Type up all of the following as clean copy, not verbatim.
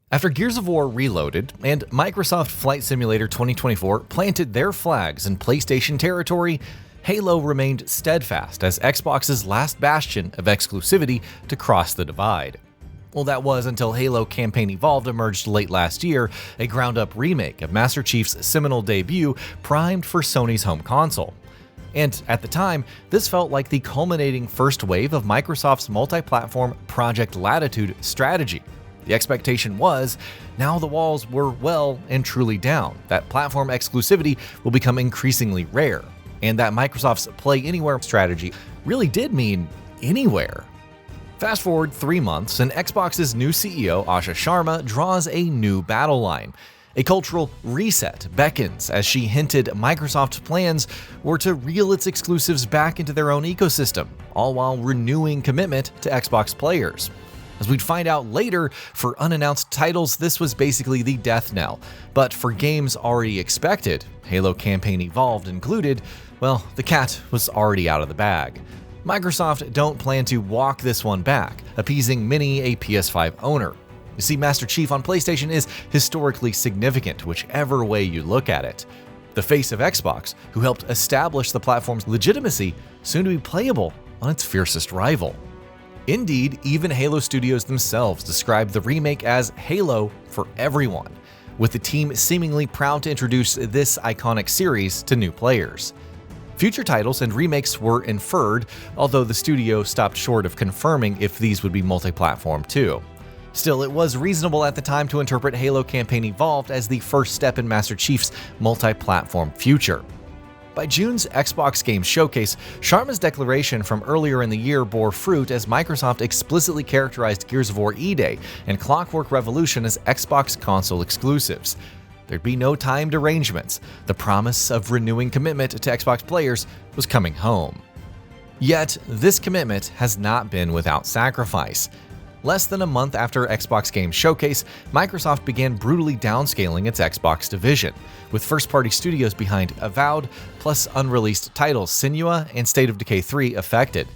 After Gears of War Reloaded and Microsoft Flight Simulator 2024 planted their flags in PlayStation territory, Halo remained steadfast as Xbox's last bastion of exclusivity to cross the divide. Well, that was until Halo Campaign Evolved emerged late last year, a ground-up remake of Master Chief's seminal debut primed for Sony's home console. And at the time, this felt like the culminating first wave of Microsoft's multi-platform Project Latitude strategy. The expectation was, now the walls were well and truly down, that platform exclusivity will become increasingly rare, and that Microsoft's Play Anywhere strategy really did mean anywhere. Fast forward 3 months, and Xbox's new CEO, Asha Sharma, draws a new battle line. A cultural reset beckons as she hinted Microsoft's plans were to reel its exclusives back into their own ecosystem, all while renewing commitment to Xbox players. As we'd find out later, for unannounced titles, this was basically the death knell. But for games already expected, Halo Campaign Evolved included, well, the cat was already out of the bag. Microsoft don't plan to walk this one back, appeasing many a PS5 owner. You see, Master Chief on PlayStation is historically significant, whichever way you look at it. The face of Xbox, who helped establish the platform's legitimacy, soon to be playable on its fiercest rival. Indeed, even Halo Studios themselves described the remake as Halo for everyone, with the team seemingly proud to introduce this iconic series to new players. Future titles and remakes were inferred, although the studio stopped short of confirming if these would be multi-platform too. Still, it was reasonable at the time to interpret Halo Campaign Evolved as the first step in Master Chief's multi-platform future. By June's Xbox Game Showcase, Sharma's declaration from earlier in the year bore fruit as Microsoft explicitly characterized Gears of War E-Day and Clockwork Revolution as Xbox console exclusives. There'd be no timed arrangements. The promise of renewing commitment to Xbox players was coming home. Yet, this commitment has not been without sacrifice. Less than a month after Xbox Game Showcase, Microsoft began brutally downscaling its Xbox division, with first-party studios behind Avowed, plus unreleased titles Senua and State of Decay 3 affected.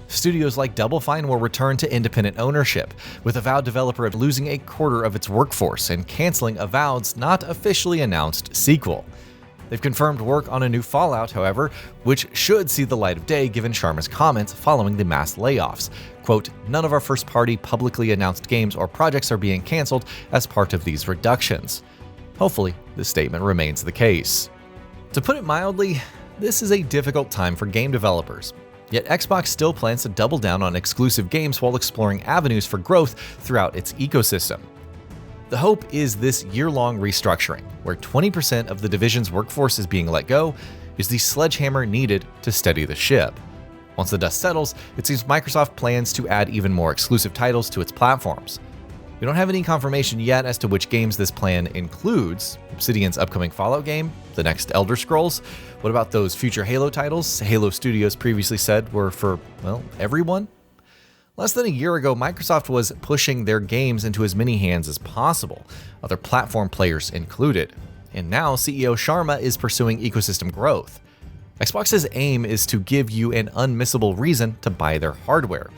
Studios like Double Fine will return to independent ownership, with Avowed developer losing a quarter of its workforce and canceling Avowed's not officially announced sequel. They've confirmed work on a new Fallout, however, which should see the light of day given Sharma's comments following the mass layoffs. Quote, "None of our first-party publicly announced games or projects are being canceled as part of these reductions." Hopefully, this statement remains the case. To put it mildly, this is a difficult time for game developers. Yet Xbox still plans to double down on exclusive games while exploring avenues for growth throughout its ecosystem. The hope is this year-long restructuring, where 20% of the division's workforce is being let go, is the sledgehammer needed to steady the ship. Once the dust settles, it seems Microsoft plans to add even more exclusive titles to its platforms. We don't have any confirmation yet as to which games this plan includes. Obsidian's upcoming Fallout game, the next Elder Scrolls. What about those future Halo titles Halo Studios previously said were for, well, everyone? Less than a year ago, Microsoft was pushing their games into as many hands as possible, other platform players included. And now CEO Sharma is pursuing ecosystem growth. Xbox's aim is to give you an unmissable reason to buy their hardware.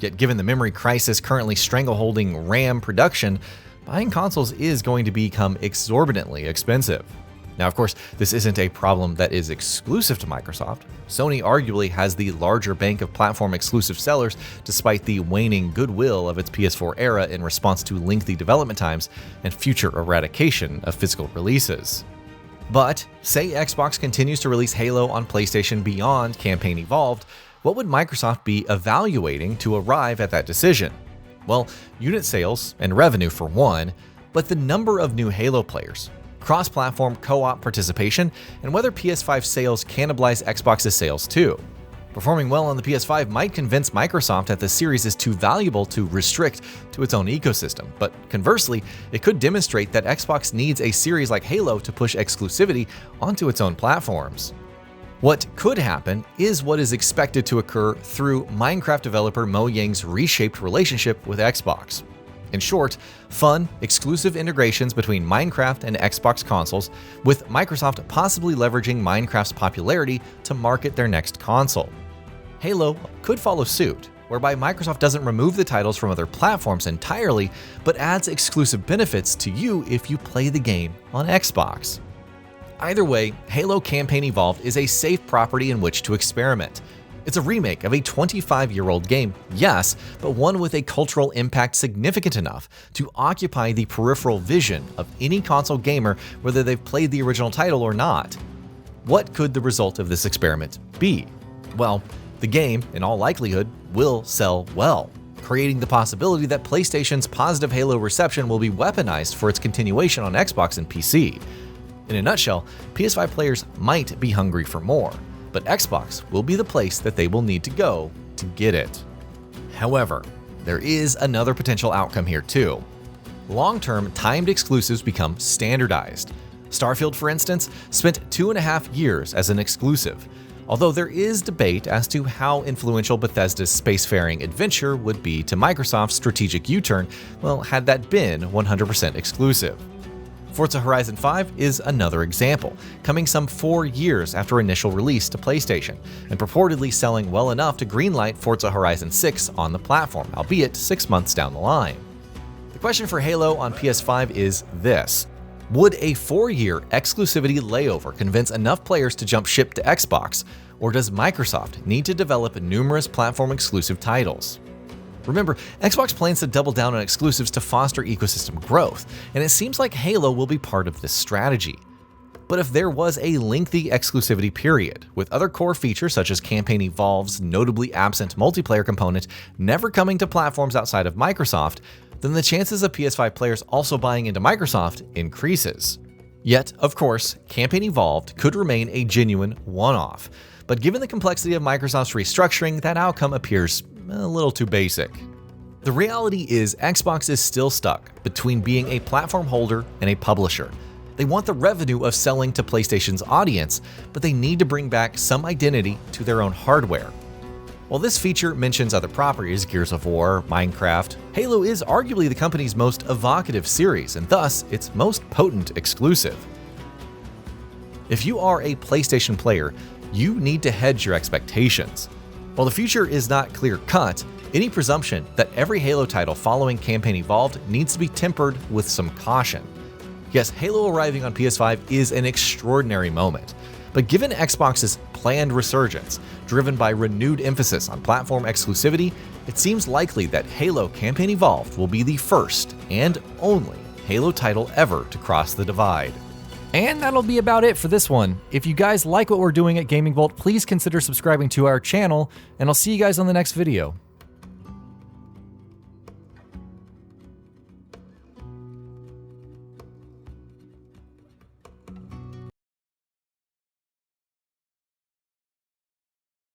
Yet given the memory crisis currently strangleholding RAM production, buying consoles is going to become exorbitantly expensive. Now, of course, this isn't a problem that is exclusive to Microsoft. Sony arguably has the larger bank of platform-exclusive sellers despite the waning goodwill of its PS4 era in response to lengthy development times and future eradication of physical releases. But, say Xbox continues to release Halo on PlayStation beyond Campaign Evolved, what would Microsoft be evaluating to arrive at that decision? Well, unit sales and revenue for one, but the number of new Halo players, cross-platform co-op participation, and whether PS5 sales cannibalize Xbox's sales too. Performing well on the PS5 might convince Microsoft that the series is too valuable to restrict to its own ecosystem, but conversely, it could demonstrate that Xbox needs a series like Halo to push exclusivity onto its own platforms. What could happen is what is expected to occur through Minecraft developer Mo Yang's reshaped relationship with Xbox. In short, fun, exclusive integrations between Minecraft and Xbox consoles, with Microsoft possibly leveraging Minecraft's popularity to market their next console. Halo could follow suit, whereby Microsoft doesn't remove the titles from other platforms entirely, but adds exclusive benefits to you if you play the game on Xbox. Either way, Halo Campaign Evolved is a safe property in which to experiment. It's a remake of a 25-year-old game, yes, but one with a cultural impact significant enough to occupy the peripheral vision of any console gamer, whether they've played the original title or not. What could the result of this experiment be? Well, the game, in all likelihood, will sell well, creating the possibility that PlayStation's positive Halo reception will be weaponized for its continuation on Xbox and PC. In a nutshell, PS5 players might be hungry for more, but Xbox will be the place that they will need to go to get it. However, there is another potential outcome here too. Long-term timed exclusives become standardized. Starfield, for instance, spent 2.5 years as an exclusive, although there is debate as to how influential Bethesda's spacefaring adventure would be to Microsoft's strategic U-turn, well, had that been 100% exclusive. Forza Horizon 5 is another example, coming some 4 years after initial release to PlayStation, and purportedly selling well enough to greenlight Forza Horizon 6 on the platform, albeit 6 months down the line. The question for Halo on PS5 is this: would a 4-year exclusivity layover convince enough players to jump ship to Xbox, or does Microsoft need to develop numerous platform-exclusive titles? Remember, Xbox plans to double down on exclusives to foster ecosystem growth, and it seems like Halo will be part of this strategy. But if there was a lengthy exclusivity period, with other core features such as Campaign Evolved's notably absent multiplayer component never coming to platforms outside of Microsoft, then the chances of PS5 players also buying into Microsoft increases. Yet, of course, Campaign Evolved could remain a genuine one-off, but given the complexity of Microsoft's restructuring, that outcome appears a little too basic. The reality is Xbox is still stuck between being a platform holder and a publisher. They want the revenue of selling to PlayStation's audience, but they need to bring back some identity to their own hardware. While this feature mentions other properties, Gears of War, Minecraft, Halo is arguably the company's most evocative series and thus its most potent exclusive. If you are a PlayStation player, you need to hedge your expectations. While the future is not clear-cut, any presumption that every Halo title following Campaign Evolved needs to be tempered with some caution. Yes, Halo arriving on PS5 is an extraordinary moment, but given Xbox's planned resurgence, driven by renewed emphasis on platform exclusivity, it seems likely that Halo Campaign Evolved will be the first and only Halo title ever to cross the divide. And that'll be about it for this one. If you guys like what we're doing at GamingBolt, please consider subscribing to our channel, and I'll see you guys on the next video.